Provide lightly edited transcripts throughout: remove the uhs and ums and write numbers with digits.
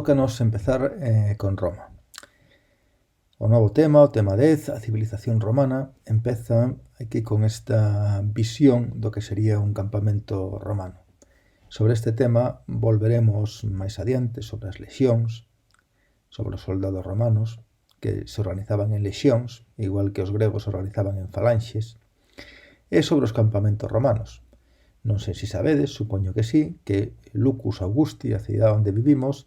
Tócanos empezar con Roma. O novo tema, o tema 10, a civilización romana, empeza aquí con esta visión do que sería un campamento romano. Sobre este tema volveremos máis adiante, sobre as lexións, sobre os soldados romanos, que se organizaban en lexións, igual que os gregos se organizaban en falanxes, e sobre os campamentos romanos. Non sei se sabedes, supoño que sí, que Lucus Augusti, a cidade onde vivimos,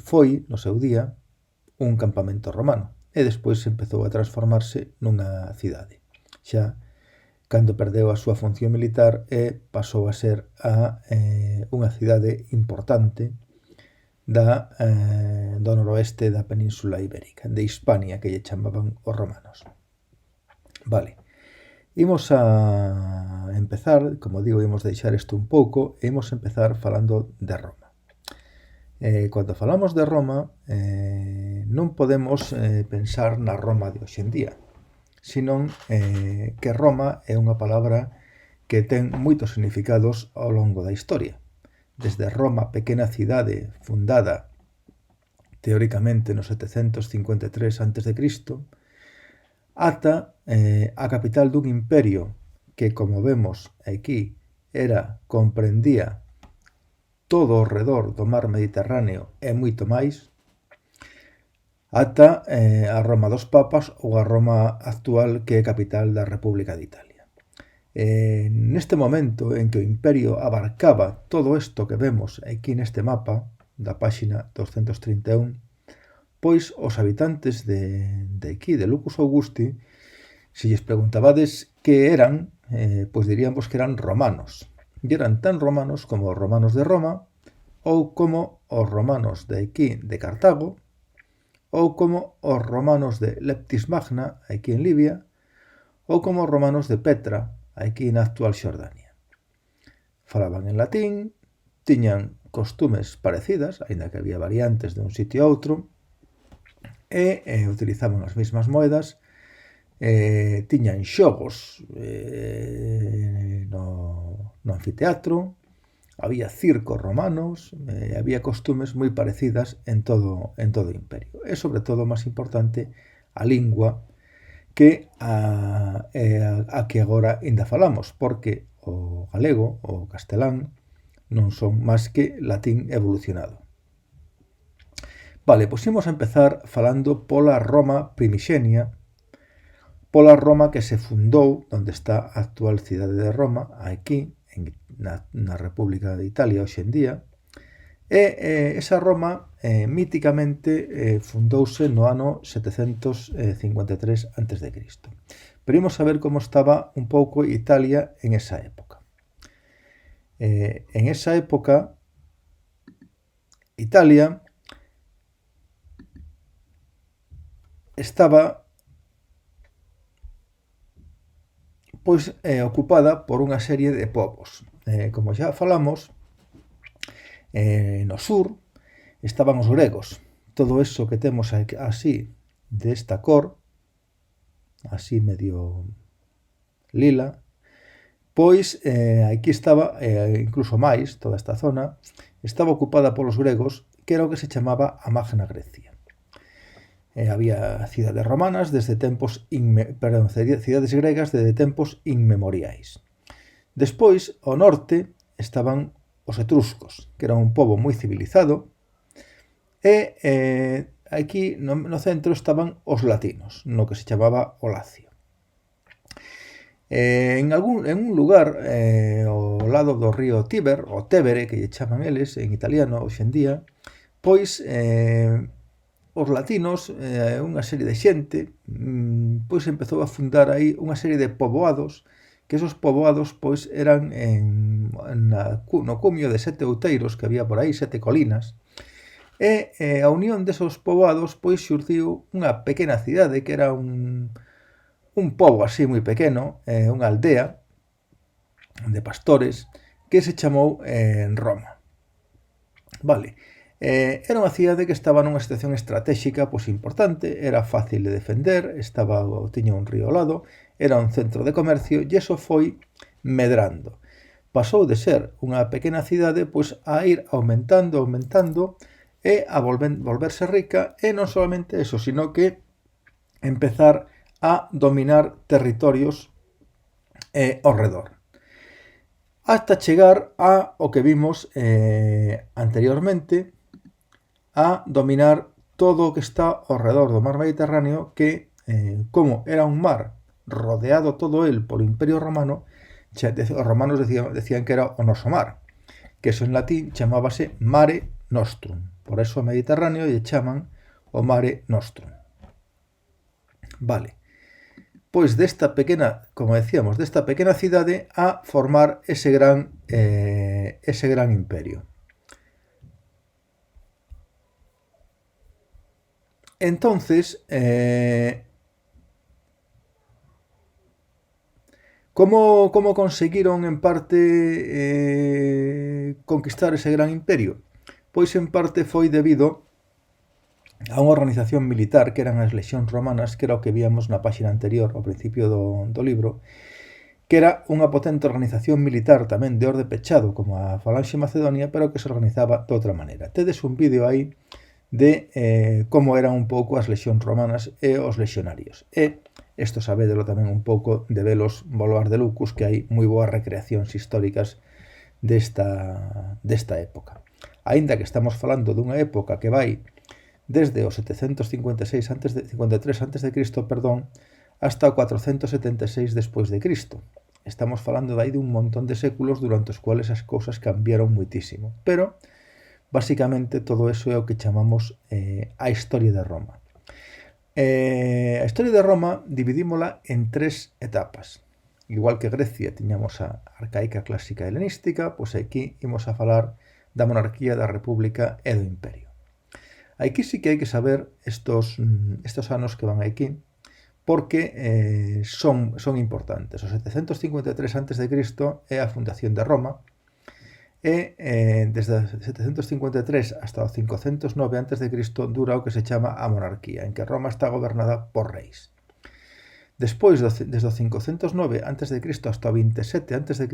foi, no seu día, un campamento romano e despois empezou a transformarse nunha cidade. Xa cando perdeu a súa función militar pasou a ser unha cidade importante do noroeste da Península Ibérica, de Hispania, que lle chamaban os romanos. Vale, imos a empezar, como digo, imos deixar isto un pouco e imos empezar falando de Roma. Cando falamos de Roma, non podemos pensar na Roma de hoxendía, senón que Roma é unha palabra que ten moitos significados ao longo da historia. Desde Roma, pequena cidade fundada teóricamente no 753 a.C., ata a capital dun imperio que, como vemos aquí, comprendía todo ao redor do mar Mediterráneo e moito máis, ata a Roma dos Papas ou a Roma actual, que é capital da República de Italia. Neste momento en que o imperio abarcaba todo isto que vemos aquí neste mapa da páxina 231, pois os habitantes de aquí, de Lucus Augusti, se lles preguntabades que eran, pois diríamos que eran romanos. E eran tan romanos como os romanos de Roma, ou como os romanos de aquí de Cartago, ou como os romanos de Leptis Magna, aquí en Libia, ou como os romanos de Petra, aquí na actual Xordania. Falaban en latín, tiñan costumes parecidas, aínda que había variantes de un sitio a outro, e utilizaban as mesmas moedas, tiñan xogos no anfiteatro, había circos romanos, había costumes moi parecidas en todo o imperio. E, sobre todo, máis importante, a lingua que a que agora ainda falamos, porque o galego, o castelán, non son máis que latín evolucionado. Vale, pois imos a empezar falando pola Roma primixenia, pola Roma que se fundou onde está a actual cidade de Roma, aquí, na República de Italia hoxendía, e esa Roma míticamente fundouse no ano 753 a.C. Pero imos a ver como estaba un pouco Italia en esa época. En esa época, Italia estaba ocupada por unha serie de povos. Como xa falamos, no sur estaban os gregos. Todo eso que temos así, desta cor, así medio lila, pois aquí estaba, incluso máis, toda esta zona, estaba ocupada polos gregos, que era o que se chamaba a Magna Grecia. Había cidades romanas cidades gregas desde tempos inmemoriais. Despois, ao norte, estaban os etruscos, que eran un pobo moi civilizado, e aquí no centro estaban os latinos, no que se chamaba o Lacio. En un lugar ao lado do río Tíber, o Tevere, que lle chaman eles en italiano hoxendía, pois os latinos, unha serie de xente, pois empezou a fundar aí unha serie de poboados, que esos poboados pois eran no cumio de 7 outeiros que había por aí, 7 colinas, e a unión desos poboados pois xurdiu unha pequena cidade que era un pobo así moi pequeno, unha aldea de pastores, que se chamou Roma. Vale. Era unha cidade que estaba nunha situación estratégica pois importante, era fácil de defender, tiña un río ao lado, era un centro de comercio e iso foi medrando. pasou de ser unha pequena cidade pois a ir aumentando e a volverse rica, e non solamente eso, sino que empezar a dominar territorios ao redor, hasta chegar a o que vimos anteriormente, a dominar todo o que está ao redor do mar Mediterráneo, que, como era un mar rodeado todo el polo Imperio Romano, os romanos decían que era o noso mar, que eso en latín chamábase Mare Nostrum. Por eso o Mediterráneo lle chaman o Mare Nostrum. Vale. Pois desta pequena, como decíamos, desta pequena cidade a formar ese gran imperio. Entonces, ¿cómo conseguiron en parte conquistar ese gran imperio? Pois en parte foi debido a unha organización militar que eran as lexións romanas, que era o que víamos na páxina anterior, ao principio do libro, que era unha potente organización militar tamén de orde pechado, como a Falanxe Macedonia, pero que se organizaba de outra maneira. Tedes un vídeo aí de como eran un pouco as lexións romanas e os lexionarios. E isto sabédelo tamén un pouco de velos Volvar de Lucus, que hai moi boas recreacións históricas desta época. Aínda que estamos falando dunha época que vai desde o 756 53 a.C., hasta o 476 despois de Cristo. Estamos falando de aí de un montón de séculos durante os cuales as cousas cambiaron muitísimo. Pero, basicamente, todo eso é o que chamamos a historia de Roma. A historia de Roma dividímola en 3 etapas. Igual que Grecia tiñamos a arcaica clásica helenística, pois aquí imos a falar da monarquía, da república e do imperio. Aquí sí que hai que saber estos anos que van aquí, porque son importantes. O 753 a.C. é a fundación de Roma, e desde 753 hasta o 509 a.C. dura o que se chama a monarquía, en que Roma está gobernada por reis. Despois, desde o 509 a.C. hasta o 27 a.C.,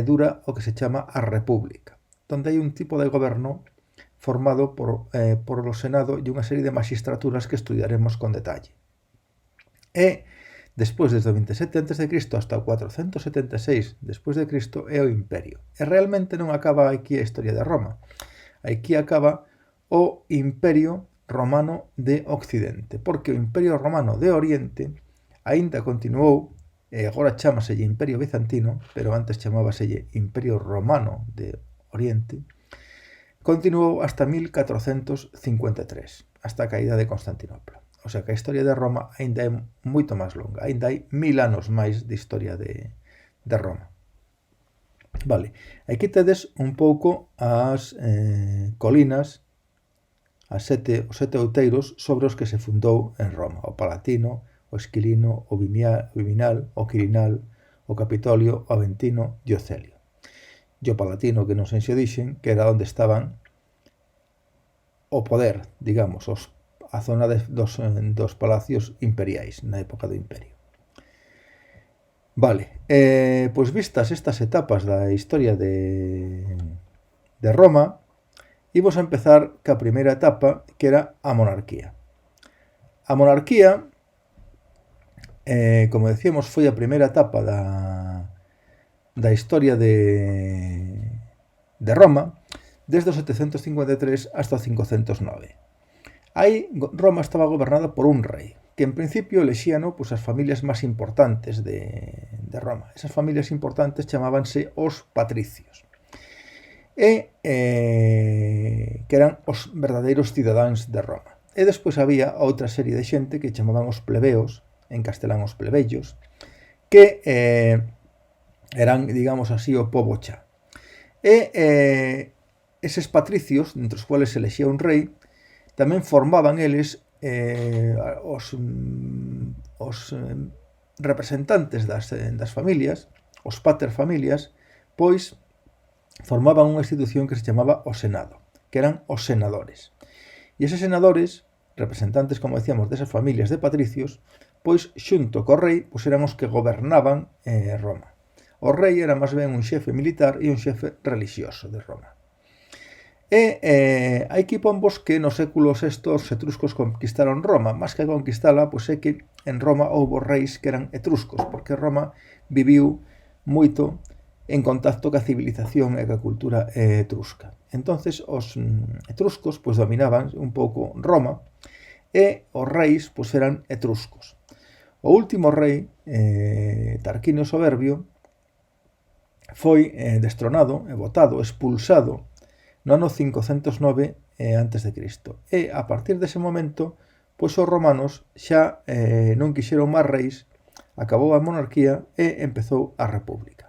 dura o que se chama a república, donde hai un tipo de goberno formado por o Senado e unha serie de magistraturas que estudiaremos con detalle. E despois, desde o 27 a.C. hasta o 476 despois de Cristo, é o Imperio. E realmente non acaba aquí a historia de Roma. Aquí acaba o Imperio Romano de Occidente, porque o Imperio Romano de Oriente aínda continuou, e agora chámaselle Imperio Bizantino, pero antes chamábaselle Imperio Romano de Oriente, continuou hasta 1453, hasta a caída de Constantinopla. O sea que a historia de Roma aínda é moito máis longa, aínda hai 1000 anos máis de historia de Roma. Vale, aquí tedes un pouco as colinas, os sete outeiros sobre os que se fundou en Roma: o Palatino, o Esquilino, o Viminal, o Quirinal, o Capitolio, o Aventino e o Celio. E o Palatino, que non sei se o dixen, que era onde estaban o poder, digamos, a zona dos palacios imperiais na época do Imperio. Vale, pois vistas estas etapas da historia de Roma, imos a empezar ca primeira etapa, que era a monarquía. A monarquía, como decíamos, foi a primeira etapa da historia de Roma, desde o 753 hasta o 509. Aí Roma estaba gobernada por un rei, que en principio elexíano as familias máis importantes de Roma. Esas familias importantes chamábanse os patricios, e que eran os verdadeiros cidadáns de Roma. E despois había outra serie de xente que chamaban os plebeos, en castelán os plebellos, que eran, digamos así, o pobo xa. E eses patricios, entre os cuales se elexía un rei, tamén formaban eles os representantes das familias, os paterfamilias, pois formaban unha institución que se chamaba o Senado, que eran os senadores. E eses senadores, representantes, como decíamos, desas familias de patricios, pois xunto co rei, pois eran os que gobernaban Roma. O rei era máis ben un xefe militar e un xefe relixioso de Roma. Hai que pombos que no século VI os etruscos conquistaron Roma, máis que conquistala, pois é que en Roma houbo reis que eran etruscos, porque Roma viviu moito en contacto ca civilización e ca cultura etrusca. Entonces os etruscos pois dominaban un pouco Roma e os reis pois eran etruscos. O último rei, Tarquinio Soberbio, foi destronado e botado, expulsado no ano 509 a.C. E a partir dese momento, pois os romanos xa non quixeron máis reis, acabou a monarquía e empezou a república.